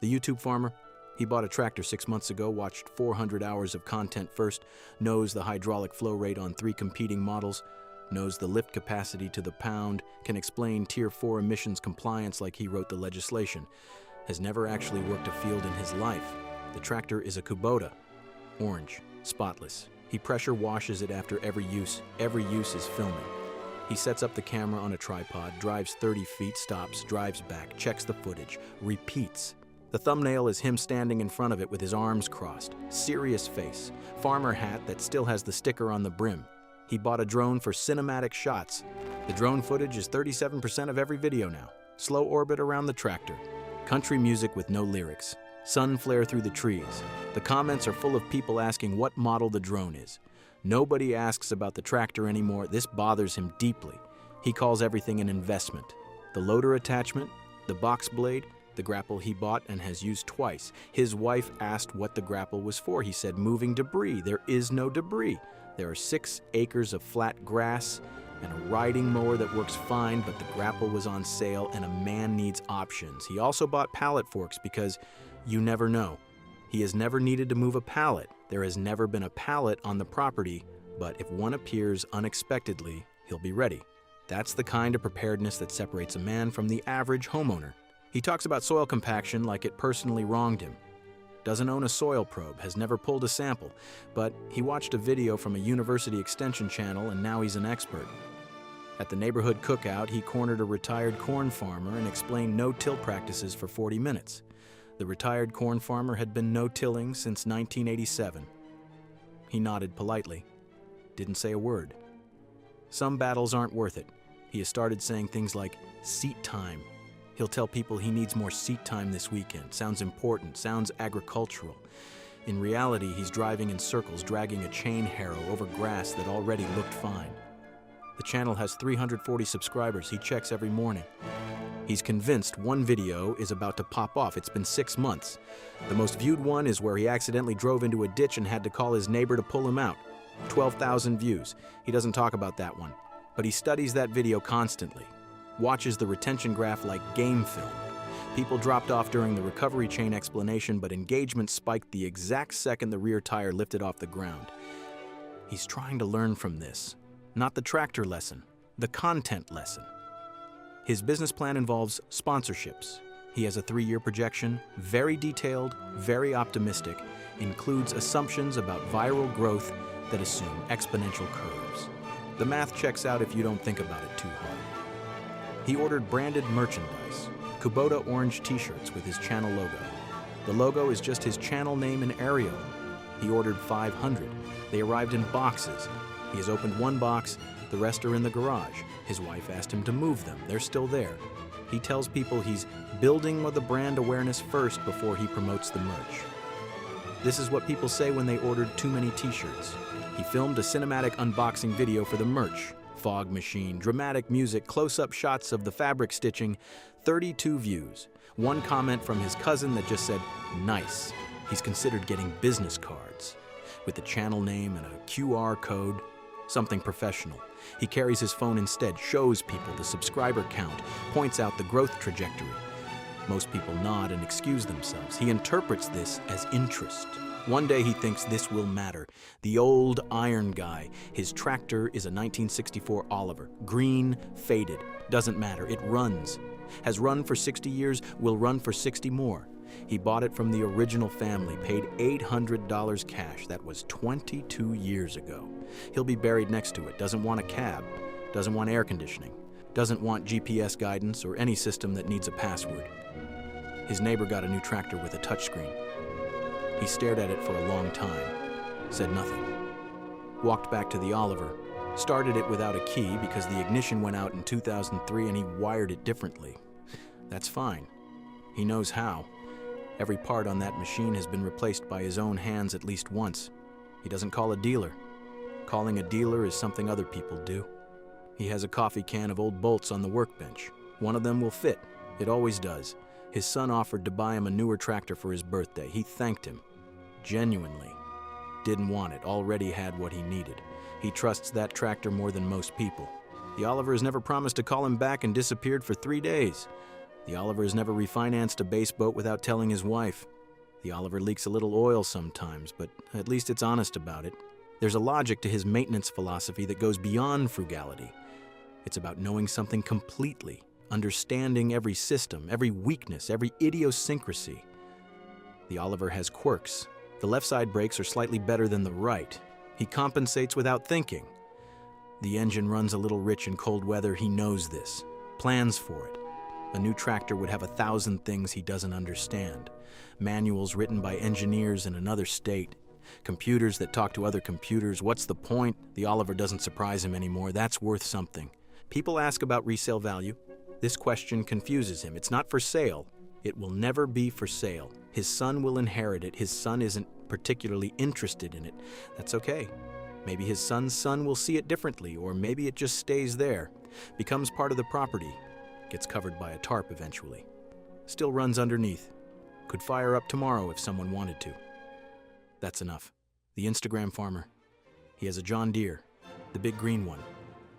The YouTube farmer? He bought a tractor 6 months ago, watched 400 hours of content first, knows the hydraulic flow rate on 3 competing models, knows the lift capacity to the pound, can explain Tier 4 emissions compliance like he wrote the legislation, has never actually worked a field in his life. The tractor is a Kubota, orange, spotless. He pressure washes it after every use. Every use is filming. He sets up the camera on a tripod, drives 30 feet, stops, drives back, checks the footage, repeats. The thumbnail is him standing in front of it with his arms crossed, serious face, farmer hat that still has the sticker on the brim. He bought a drone for cinematic shots. The drone footage is 37% of every video now. Slow orbit around the tractor. Country music with no lyrics. Sun flare through the trees. The comments are full of people asking what model the drone is. Nobody asks about the tractor anymore. This bothers him deeply. He calls everything an investment. The loader attachment, the box blade, the grapple he bought and has used twice. His wife asked what the grapple was for. He said, moving debris. There is no debris. There are 6 acres of flat grass and a riding mower that works fine, but the grapple was on sale and a man needs options. He also bought pallet forks because you never know. He has never needed to move a pallet. There has never been a pallet on the property, but if one appears unexpectedly, he'll be ready. That's the kind of preparedness that separates a man from the average homeowner. He talks about soil compaction like it personally wronged him. Doesn't own a soil probe, has never pulled a sample, but he watched a video from a university extension channel and now he's an expert. At the neighborhood cookout, he cornered a retired corn farmer and explained no-till practices for 40 minutes. The retired corn farmer had been no-tilling since 1987. He nodded politely, didn't say a word. Some battles aren't worth it. He has started saying things like, seat time. He'll tell people he needs more seat time this weekend. Sounds important, sounds agricultural. In reality, he's driving in circles, dragging a chain harrow over grass that already looked fine. The channel has 340 subscribers. He checks every morning. He's convinced one video is about to pop off. It's been 6 months. The most viewed one is where he accidentally drove into a ditch and had to call his neighbor to pull him out. 12,000 views. He doesn't talk about that one, but he studies that video constantly. Watches the retention graph like game film. People dropped off during the recovery chain explanation, but engagement spiked the exact second the rear tire lifted off the ground. He's trying to learn from this. Not the tractor lesson, the content lesson. His business plan involves sponsorships. He has a 3-year projection, very detailed, very optimistic, includes assumptions about viral growth that assume exponential curves. The math checks out if you don't think about it too hard. He ordered branded merchandise, Kubota orange t-shirts with his channel logo. The logo is just his channel name in Arial. He ordered 500. They arrived in boxes. He has opened one box, the rest are in the garage. His wife asked him to move them. They're still there. He tells people he's building the brand awareness first before he promotes the merch. This is what people say when they ordered too many t-shirts. He filmed a cinematic unboxing video for the merch. Fog machine, dramatic music, close-up shots of the fabric stitching, 32 views. One comment from his cousin that just said, nice. He's considered getting business cards with the channel name and a QR code, something professional. He carries his phone instead, shows people the subscriber count, points out the growth trajectory. Most people nod and excuse themselves. He interprets this as interest. One day he thinks this will matter. The old iron guy. His tractor is a 1964 Oliver. Green, faded. Doesn't matter. It runs. Has run for 60 years, will run for 60 more. He bought it from the original family, paid $800 cash. That was 22 years ago. He'll be buried next to it. Doesn't want a cab. Doesn't want air conditioning. Doesn't want GPS guidance or any system that needs a password. His neighbor got a new tractor with a touchscreen. He stared at it for a long time, said nothing. Walked back to the Oliver, started it without a key because the ignition went out in 2003 and he wired it differently. That's fine. He knows how. Every part on that machine has been replaced by his own hands at least once. He doesn't call a dealer. Calling a dealer is something other people do. He has a coffee can of old bolts on the workbench. One of them will fit. It always does. His son offered to buy him a newer tractor for his birthday. He thanked him. Genuinely. Didn't want it. Already had what he needed. He trusts that tractor more than most people. The Oliver has never promised to call him back and disappeared for 3 days. The Oliver has never refinanced a base boat without telling his wife. The Oliver leaks a little oil sometimes, but at least it's honest about it. There's a logic to his maintenance philosophy that goes beyond frugality. It's about knowing something completely, understanding every system, every weakness, every idiosyncrasy. The Oliver has quirks. The left side brakes are slightly better than the right. He compensates without thinking. The engine runs a little rich in cold weather. He knows this, plans for it. A new tractor would have 1,000 things he doesn't understand. Manuals written by engineers in another state. Computers that talk to other computers. What's the point? The Oliver doesn't surprise him anymore. That's worth something. People ask about resale value. This question confuses him. It's not for sale. It will never be for sale. His son will inherit it. His son isn't particularly interested in it. That's okay. Maybe his son's son will see it differently, or maybe it just stays there, becomes part of the property, gets covered by a tarp eventually. Still runs underneath. Could fire up tomorrow if someone wanted to. That's enough. The Instagram farmer. He has a John Deere, the big green one,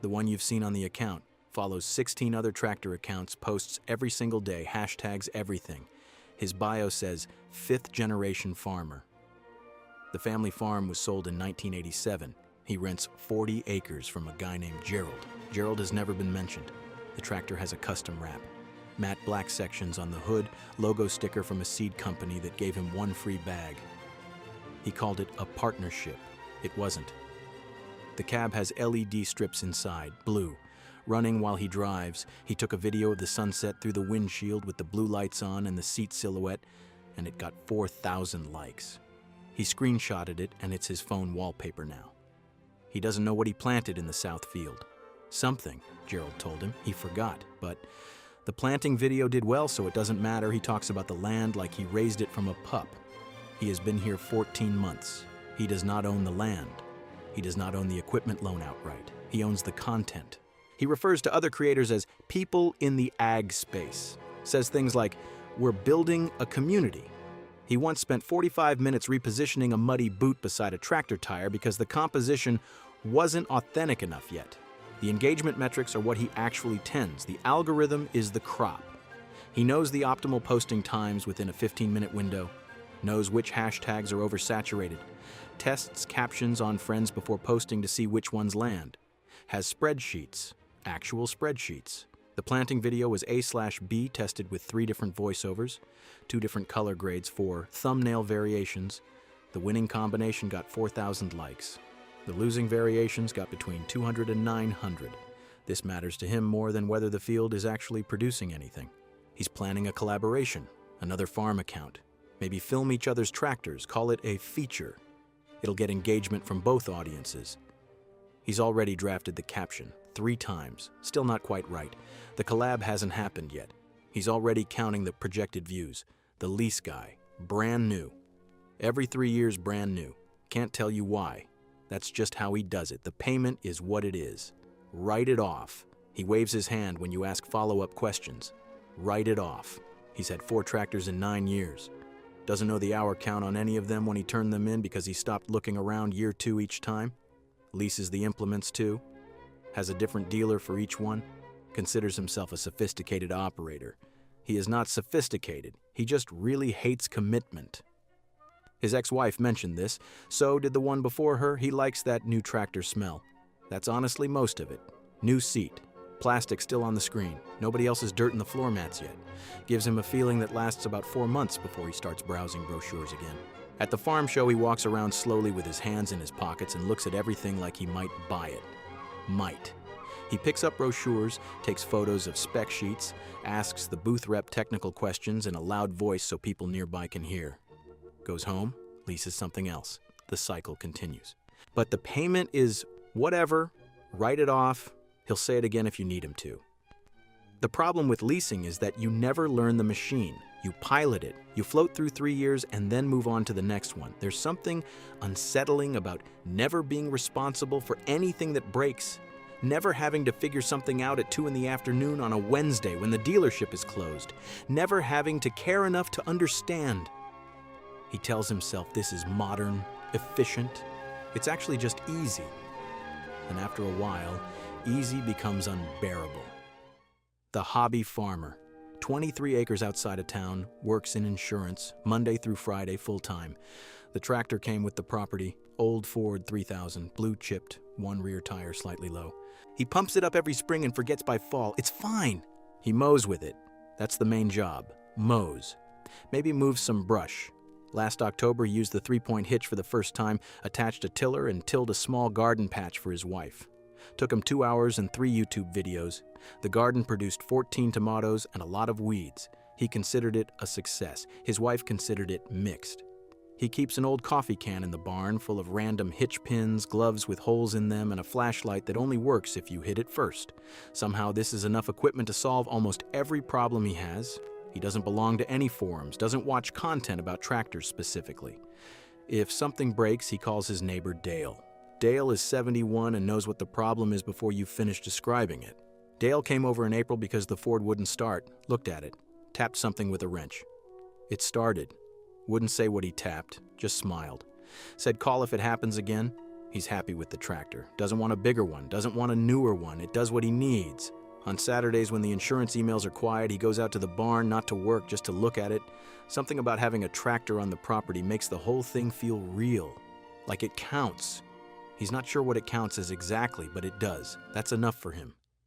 the one you've seen on the account. Follows 16 other tractor accounts, posts every single day, hashtags everything. His bio says, 5th generation farmer. The family farm was sold in 1987. He rents 40 acres from a guy named Gerald. Gerald has never been mentioned. The tractor has a custom wrap. Matte black sections on the hood, logo sticker from a seed company that gave him one free bag. He called it a partnership. It wasn't. The cab has LED strips inside, blue. Running while he drives, he took a video of the sunset through the windshield with the blue lights on and the seat silhouette, and it got 4,000 likes. He screenshotted it, and it's his phone wallpaper now. He doesn't know what he planted in the south field. Something, Gerald told him. He forgot, but the planting video did well, so it doesn't matter. He talks about the land like he raised it from a pup. He has been here 14 months. He does not own the land. He does not own the equipment loan outright. He owns the content. He refers to other creators as people in the ag space. Says things like, "We're building a community." He once spent 45 minutes repositioning a muddy boot beside a tractor tire because the composition wasn't authentic enough yet. The engagement metrics are what he actually tends. The algorithm is the crop. He knows the optimal posting times within a 15-minute window, knows which hashtags are oversaturated, tests captions on friends before posting to see which ones land, has spreadsheets, actual spreadsheets. The planting video was A/B tested with 3 different voiceovers, 2 different color grades for thumbnail variations. The winning combination got 4,000 likes. The losing variations got between 200 and 900. This matters to him more than whether the field is actually producing anything. He's planning a collaboration, another farm account. Maybe film each other's tractors, call it a feature. It'll get engagement from both audiences. He's already drafted the caption 3 times, still not quite right. The collab hasn't happened yet. He's already counting the projected views. The lease guy, brand new. Every 3 years, brand new. Can't tell you why. That's just how he does it. The payment is what it is. Write it off. He waves his hand when you ask follow-up questions. Write it off. He's had 4 tractors in 9 years. Doesn't know the hour count on any of them when he turned them in because he stopped looking around year 2 each time. Leases the implements too. Has a different dealer for each one. Considers himself a sophisticated operator. He is not sophisticated. He just really hates commitment. His ex-wife mentioned this. So did the one before her. He likes that new tractor smell. That's honestly most of it. New seat. Plastic still on the screen. Nobody else's dirt in the floor mats yet. Gives him a feeling that lasts about 4 months before he starts browsing brochures again. At the farm show, he walks around slowly with his hands in his pockets and looks at everything like he might buy it. Might. He picks up brochures, takes photos of spec sheets, asks the booth rep technical questions in a loud voice so people nearby can hear. Goes home, leases something else. The cycle continues. But the payment is whatever, write it off. He'll say it again if you need him to. The problem with leasing is that you never learn the machine. You pilot it, you float through 3 years, and then move on to the next one. There's something unsettling about never being responsible for anything that breaks, never having to figure something out at 2 in the afternoon on a Wednesday when the dealership is closed, never having to care enough to understand. He tells himself this is modern, efficient. It's actually just easy. And after a while, easy becomes unbearable. The hobby farmer. 23 acres outside of town, works in insurance, Monday through Friday full-time. The tractor came with the property, old Ford 3000, blue-chipped, one rear tire slightly low. He pumps it up every spring and forgets by fall. It's fine. He mows with it. That's the main job. Mows. Maybe moves some brush. Last October, he used the 3-point hitch for the first time, attached a tiller, and tilled a small garden patch for his wife. Took him 2 hours and 3 YouTube videos. The garden produced 14 tomatoes and a lot of weeds. He considered it a success. His wife considered it mixed. He keeps an old coffee can in the barn full of random hitch pins, gloves with holes in them, and a flashlight that only works if you hit it first. Somehow this is enough equipment to solve almost every problem he has. He doesn't belong to any forums, doesn't watch content about tractors specifically. If something breaks, he calls his neighbor Dale. Dale is 71 and knows what the problem is before you finish describing it. Dale came over in April because the Ford wouldn't start, looked at it, tapped something with a wrench. It started. Wouldn't say what he tapped, just smiled. Said call if it happens again. He's happy with the tractor. Doesn't want a bigger one, doesn't want a newer one. It does what he needs. On Saturdays when the insurance emails are quiet, he goes out to the barn, not to work, just to look at it. Something about having a tractor on the property makes the whole thing feel real, like it counts. He's not sure what it counts as exactly, but it does. That's enough for him.